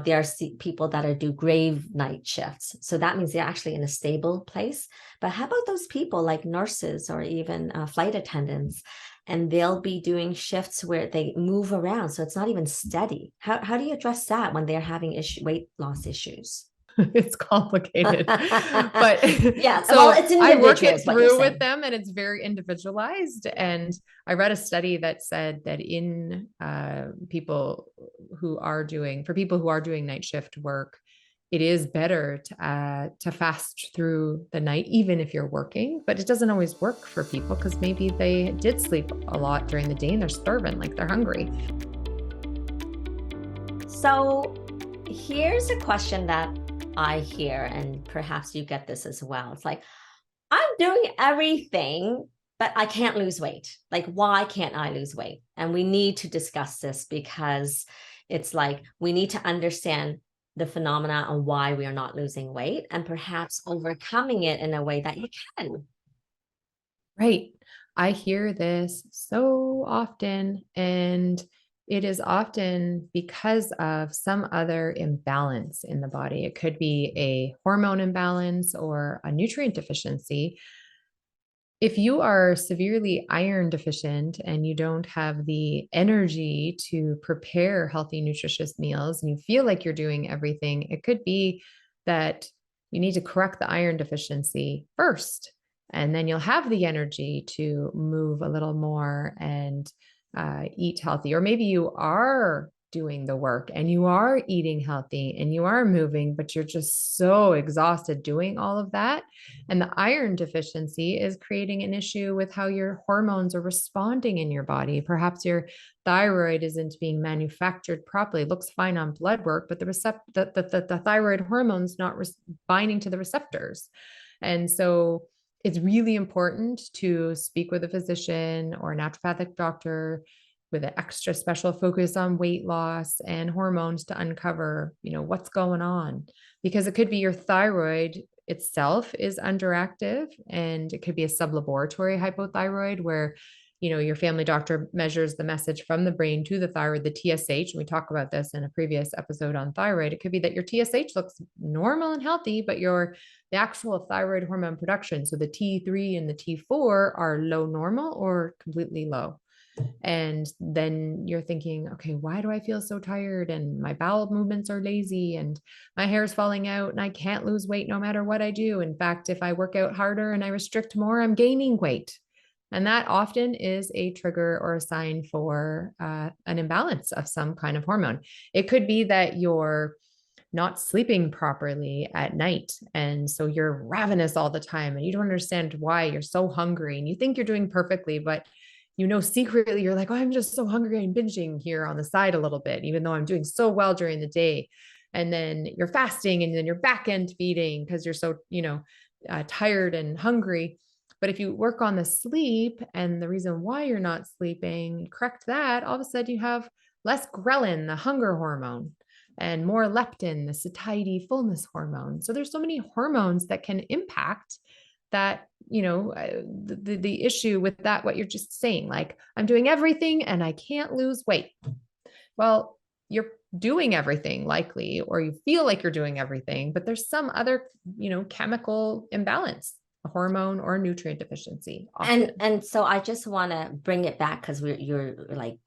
there are people that do grave night shifts. So that means they're actually in a stable place. But how about those people like nurses or even flight attendants, and they'll be doing shifts where they move around. So it's not even steady. How do you address that when they're having weight loss issues? It's complicated, but Yeah, well, so it's I work individual, it is what you're through with saying. them, and it's very individualized. And I read a study that said that in for people who are doing night shift work, it is better to fast through the night, even if you're working. But it doesn't always work for people because maybe they did sleep a lot during the day and they're starving, like they're hungry. So here's a question that I hear, and perhaps you get this as well. It's like, I'm doing everything, but I can't lose weight. Like, why can't I lose weight? And we need to discuss this because it's like we need to understand the phenomena and why we are not losing weight, and perhaps overcoming it in a way that you can. Right. I hear this so often, and it is often because of some other imbalance in the body. It could be a hormone imbalance or a nutrient deficiency. If you are severely iron deficient and you don't have the energy to prepare healthy, nutritious meals, and you feel like you're doing everything, it could be that you need to correct the iron deficiency first. And then you'll have the energy to move a little more and eat healthy. Or maybe you are doing the work and you are eating healthy and you are moving, but you're just so exhausted doing all of that. And the iron deficiency is creating an issue with how your hormones are responding in your body. Perhaps your thyroid isn't being manufactured properly. It looks fine on blood work, but the thyroid hormone's not binding to the receptors. And so it's really important to speak with a physician or a naturopathic doctor with an extra special focus on weight loss and hormones to uncover, what's going on. Because it could be your thyroid itself is underactive, and it could be a sublaboratory hypothyroid where your family doctor measures the message from the brain to the thyroid, the TSH. And we talk about this in a previous episode on thyroid. It could be that your TSH looks normal and healthy, but the actual thyroid hormone production, so the T3 and the T4, are low normal or completely low. And then you're thinking, okay, why do I feel so tired? And my bowel movements are lazy and my hair is falling out and I can't lose weight no matter what I do. In fact, if I work out harder and I restrict more, I'm gaining weight. And that often is a trigger or a sign for an imbalance of some kind of hormone. It could be that you're not sleeping properly at night. And so you're ravenous all the time and you don't understand why you're so hungry and you think you're doing perfectly, but secretly you're like, oh, I'm just so hungry. I'm binging here on the side a little bit, even though I'm doing so well during the day. And then you're fasting and then you're back end feeding because you're so, tired and hungry. But if you work on the sleep and the reason why you're not sleeping, correct that, all of a sudden you have less ghrelin, the hunger hormone, and more leptin, the satiety fullness hormone. So there's so many hormones that can impact that, the issue with that, what you're just saying, like, I'm doing everything and I can't lose weight. Well, you're doing everything likely, or you feel like you're doing everything, but there's some other, chemical imbalance, a hormone or a nutrient deficiency often. And so I just want to bring it back because you're like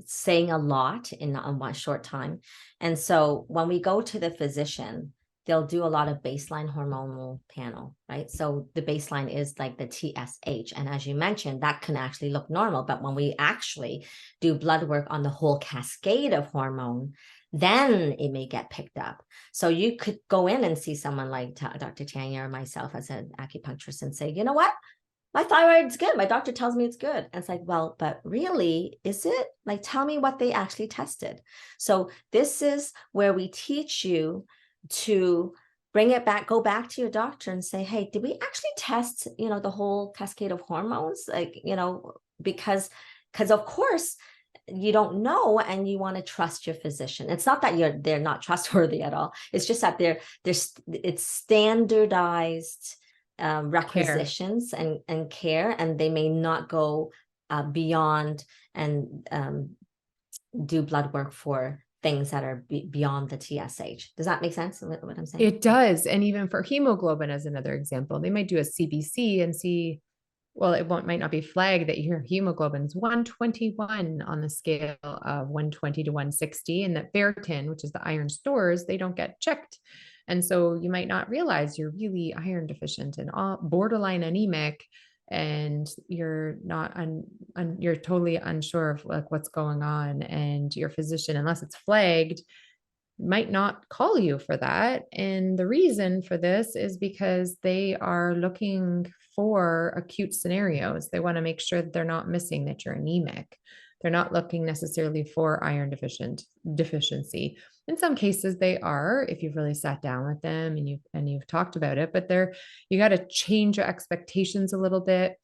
saying a lot in one short time. And so when we go to the physician, they'll do a lot of baseline hormonal panel, right? So the baseline is like the TSH. And as you mentioned, that can actually look normal. But when we actually do blood work on the whole cascade of hormone, then it may get picked up. So you could go in and see someone like Dr. Tanya or myself as an acupuncturist and say, you know what? My thyroid's good. My doctor tells me it's good. And it's like, well, but really, is it? Like, tell me what they actually tested. So this is where we teach you to bring it back, go back to your doctor and say, hey, did we actually test, the whole cascade of hormones? Like, because of course you don't know and you want to trust your physician. It's not that they're not trustworthy at all. It's just that it's standardized requisitions and care, and they may not go beyond and do blood work for things that are beyond the TSH. Does that make sense? What I'm saying? It does. And even for hemoglobin, as another example, they might do a CBC and see, well, might not be flagged that your hemoglobin is 121 on the scale of 120 to 160, and that ferritin, which is the iron stores, they don't get checked. And so you might not realize you're really iron deficient and borderline anemic, and you're not you're totally unsure of like what's going on, and your physician, unless it's flagged, might not call you for that. And the reason for this is because they are looking for acute scenarios. They want to make sure that they're not missing that you're anemic. They're not looking necessarily for iron deficiency. In some cases they are, if you've really sat down with them and you've talked about it, but you got to change your expectations a little bit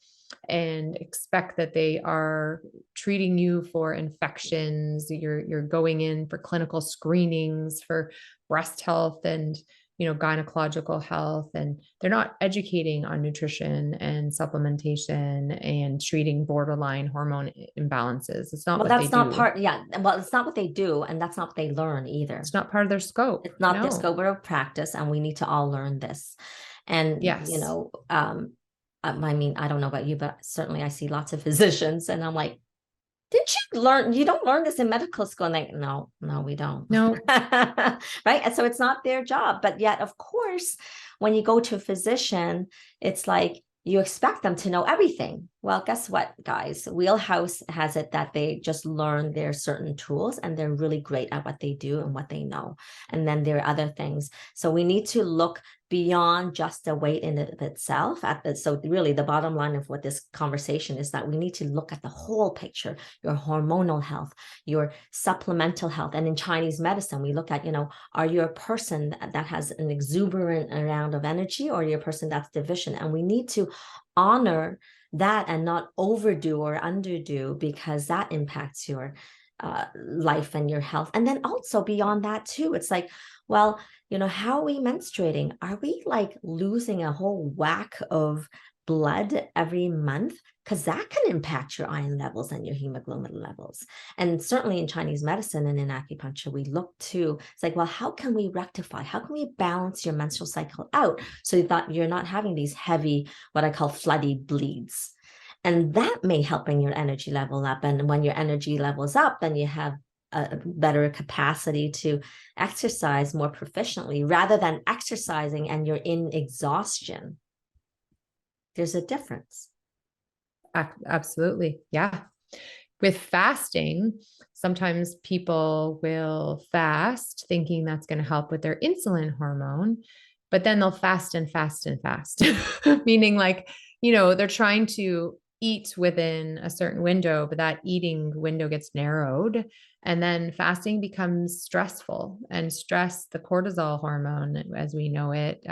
and expect that they are treating you for infections. You're going in for clinical screenings for breast health and gynecological health, and they're not educating on nutrition and supplementation and treating borderline hormone imbalances. It's not Well, what they that's not do. part, yeah. Well, it's not what they do, and that's not what they learn either. It's not part of their scope. It's not their No. scope of practice, and we need to all learn this. And Yes. I mean, I don't know about you, but certainly I see lots of physicians, and I'm like, did you learn? You don't learn this in medical school. And like, no, we don't. No. Right. And so it's not their job. But yet, of course, when you go to a physician, it's like you expect them to know everything. Well, guess what, guys? Wheelhouse has it that they just learn their certain tools and they're really great at what they do and what they know. And then there are other things. So we need to look beyond just the weight in of itself. So really the bottom line of what this conversation is that we need to look at the whole picture, your hormonal health, your supplemental health. And in Chinese medicine, we look at, are you a person that has an exuberant amount of energy, or are you a person that's deficient? And we need to honor that and not overdo or underdo, because that impacts your life and your health. And then also beyond that too, it's like, well, how are we menstruating? Are we like losing a whole whack of blood every month? Because that can impact your iron levels and your hemoglobin levels. And certainly in Chinese medicine and in acupuncture, we look to, it's like, well, how can we rectify? How can we balance your menstrual cycle out so that you're not having these heavy, what I call floody bleeds? And that may help bring your energy level up. And when your energy levels up, then you have a better capacity to exercise more proficiently, rather than exercising and you're in exhaustion. There's a difference. Absolutely. Yeah. With fasting, sometimes people will fast thinking that's going to help with their insulin hormone, but then they'll fast and fast and fast, meaning like, they're trying to eat within a certain window, but that eating window gets narrowed. And then fasting becomes stressful, and stress, the cortisol hormone, as we know it,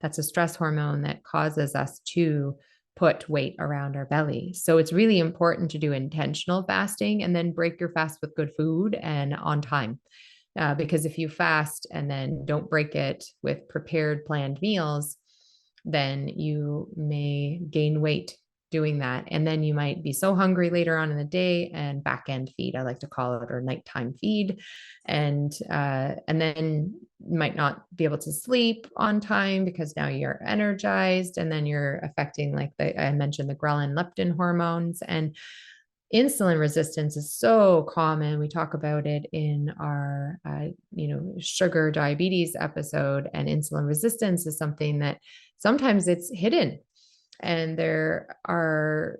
that's a stress hormone that causes us to put weight around our belly. So it's really important to do intentional fasting and then break your fast with good food and on time. Because if you fast and then don't break it with prepared planned meals, then you may gain weight doing that. And then you might be so hungry later on in the day and back end feed, I like to call it, or nighttime feed. And then you might not be able to sleep on time because now you're energized, and then you're affecting, like I mentioned, the ghrelin leptin hormones. And insulin resistance is so common. We talk about it in our, sugar diabetes episode, and insulin resistance is something that sometimes it's hidden. And there are,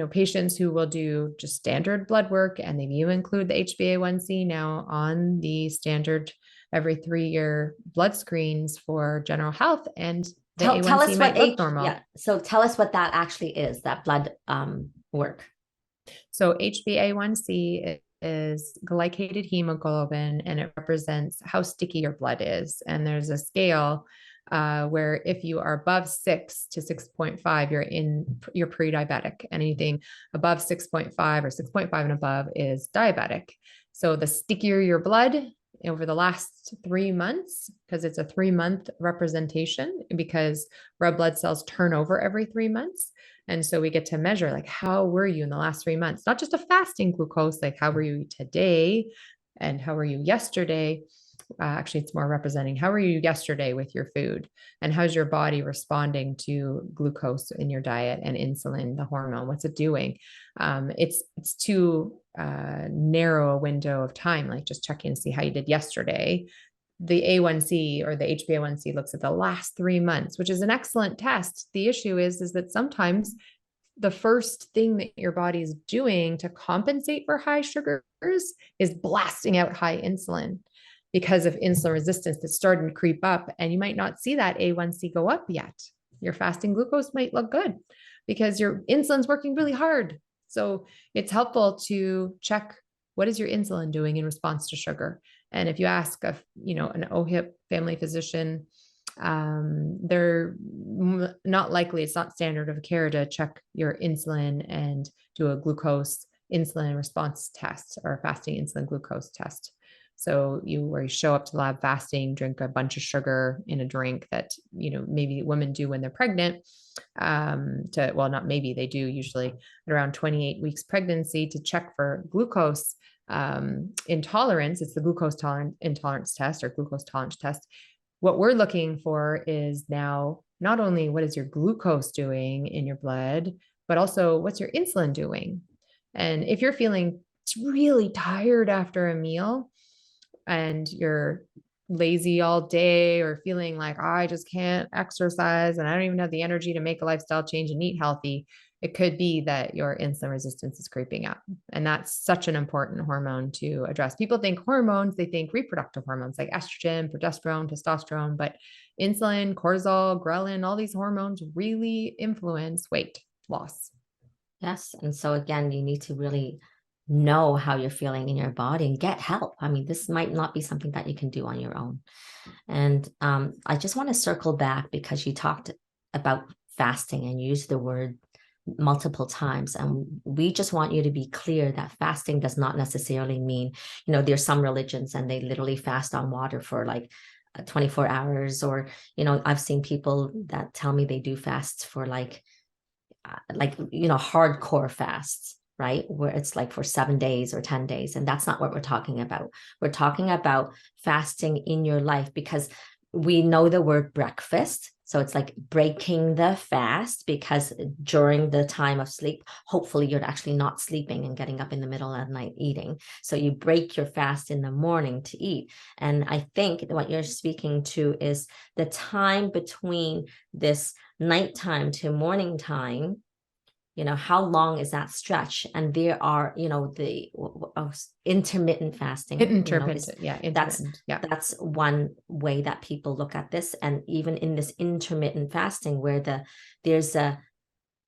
patients who will do just standard blood work, and you include the HbA1c now on the standard every 3-year blood screens for general health, and the tell A1C us might what look normal. Yeah. So tell us what that actually is, that blood work. So HbA1c is glycated hemoglobin, and it represents how sticky your blood is. And there's a scale where if you are above 6 to 6.5, you're pre-diabetic. Anything above 6.5 or 6.5 and above is diabetic. So the stickier your blood over the last 3 months, because it's a 3-month representation, because red blood cells turn over every 3 months. And so we get to measure, like, how were you in the last 3 months? Not just a fasting glucose, like how were you today? and how were you yesterday? Actually, it's more representing how were you yesterday with your food, and how's your body responding to glucose in your diet and insulin, the hormone, what's it doing? It's too narrow a window of time, like just checking to see how you did yesterday. The A1C or the HbA1c looks at the last 3 months, which is an excellent test. The issue is that sometimes the first thing that your body is doing to compensate for high sugars is blasting out high insulin because of insulin resistance that's starting to creep up. And you might not see that A1C go up yet. Your fasting glucose might look good because your insulin's working really hard. So it's helpful to check, what is your insulin doing in response to sugar? And if you ask an OHIP family physician, they're not likely, it's not standard of care to check your insulin and do a glucose insulin response test or a fasting insulin glucose test. So where you show up to the lab fasting, drink a bunch of sugar in a drink that, maybe women do when they're pregnant, not maybe, they do usually at around 28 weeks pregnancy to check for glucose intolerance. It's the glucose intolerance test or glucose tolerance test. What we're looking for is now not only what is your glucose doing in your blood, but also what's your insulin doing. And if you're feeling really tired after a meal and you're lazy all day or feeling like, oh, I just can't exercise and I don't even have the energy to make a lifestyle change and eat healthy, it could be that your insulin resistance is creeping up. And that's such an important hormone to address. People think hormones, they think reproductive hormones like estrogen, progesterone, testosterone, but insulin, cortisol, ghrelin, all these hormones really influence weight loss. Yes. And so again, you need to really know how you're feeling in your body and get help. I mean, this might not be something that you can do on your own. And I just want to circle back because you talked about fasting and used the word multiple times. And we just want you to be clear that fasting does not necessarily mean, there's some religions and they literally fast on water for like 24 hours. Or, I've seen people that tell me they do fasts for like hardcore fasts, right? Where it's like for 7 days or 10 days. And that's not what we're talking about. We're talking about fasting in your life because we know the word breakfast. So it's like breaking the fast because during the time of sleep, hopefully you're actually not sleeping and getting up in the middle of the night eating. So you break your fast in the morning to eat. And I think what you're speaking to is the time between this nighttime to morning time. How long is that stretch? And there are, the intermittent fasting, Intermittent. That's one way that people look at this. And even in this intermittent fasting where they're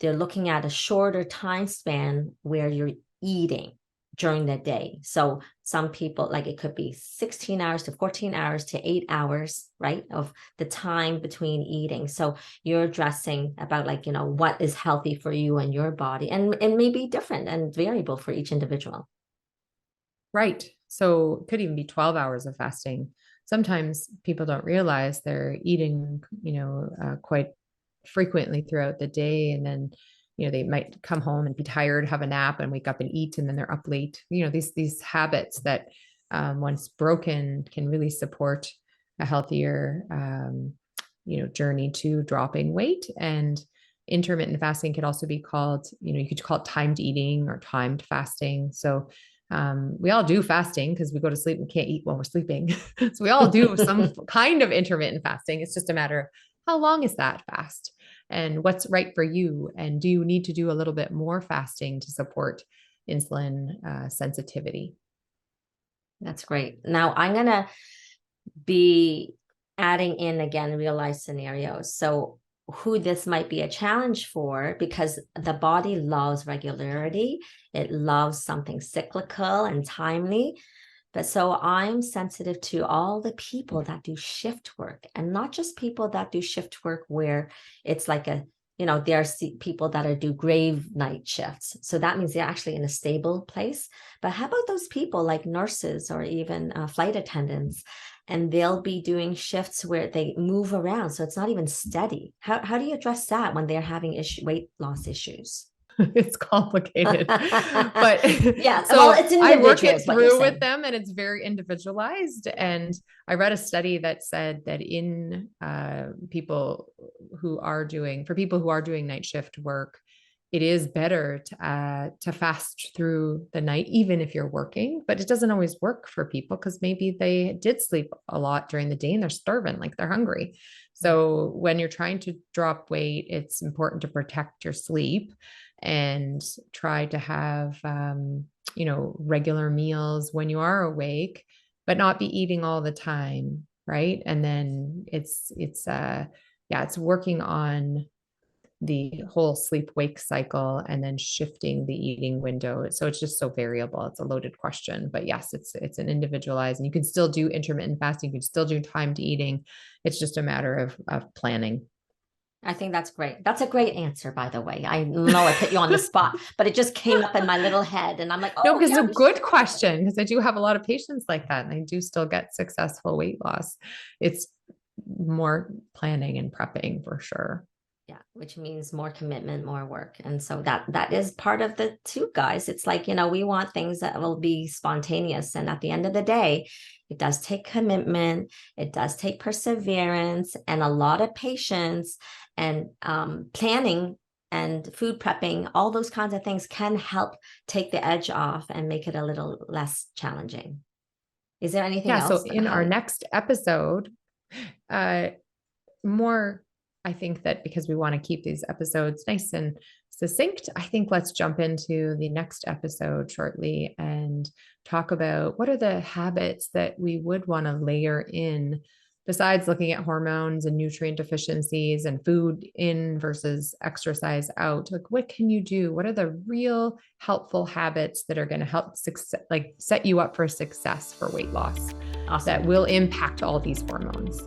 looking at a shorter time span where you're eating during the day. So some people, like it could be 16 hours to 14 hours to 8 hours, right, of the time between eating. So you're addressing about what is healthy for you and your body, and it may be different and variable for each individual. Right. So it could even be 12 hours of fasting. Sometimes people don't realize they're eating, quite frequently throughout the day. And then, they might come home and be tired, have a nap and wake up and eat, and then they're up late. These habits that once broken can really support a healthier, journey to dropping weight. And intermittent fasting could also be called, you could call it timed eating or timed fasting. So we all do fasting because we go to sleep and can't eat while we're sleeping. So we all do some kind of intermittent fasting. It's just a matter of how long is that fast and what's right for you. And do you need to do a little bit more fasting to support insulin sensitivity? That's great. Now I'm going to be adding in again real life scenarios. So who this might be a challenge for, because the body loves regularity. It loves something cyclical and timely. But so I'm sensitive to all the people that do shift work, and not just people that do shift work where it's like there are people that do grave night shifts. So that means they're actually in a stable place. But how about those people like nurses or even flight attendants? And they'll be doing shifts where they move around. So it's not even steady. How do you address that when they're having weight loss issues? It's complicated. But Yeah, well, so it's I work individual, it is what you're through with saying. them, and it's very individualized. And I read a study that said that in for people who are doing night shift work, it is better to fast through the night, even if you're working. But it doesn't always work for people because maybe they did sleep a lot during the day and they're starving, like they're hungry. So when you're trying to drop weight, it's important to protect your sleep and try to have, regular meals when you are awake, but not be eating all the time. Right. And then it's working on the whole sleep wake cycle and then shifting the eating window. So it's just so variable. It's a loaded question, but yes, it's an individualized, and you can still do intermittent fasting. You can still do timed eating. It's just a matter of planning. I think that's great. That's a great answer, by the way. I know I put you on the spot, but it just came up in my little head, and I'm like, No, oh because yeah, it's a we should good talk about it. question, because I do have a lot of patients like that and I do still get successful weight loss. It's more planning and prepping for sure. Yeah, which means more commitment, more work. And so that is part of the two, guys. It's like, we want things that will be spontaneous. And at the end of the day, it does take commitment, it does take perseverance and a lot of patience, and planning and food prepping. All those kinds of things can help take the edge off and make it a little less challenging. Is there anything Yeah. So else? in our next episode, uh, more, I think that because we want to keep these episodes nice and succinct, I think let's jump into the next episode shortly and talk about what are the habits that we would want to layer in besides looking at hormones and nutrient deficiencies and food in versus exercise out. Like, what can you do? What are the real helpful habits that are going to help set you up for success for weight loss that Awesome. will impact all these hormones?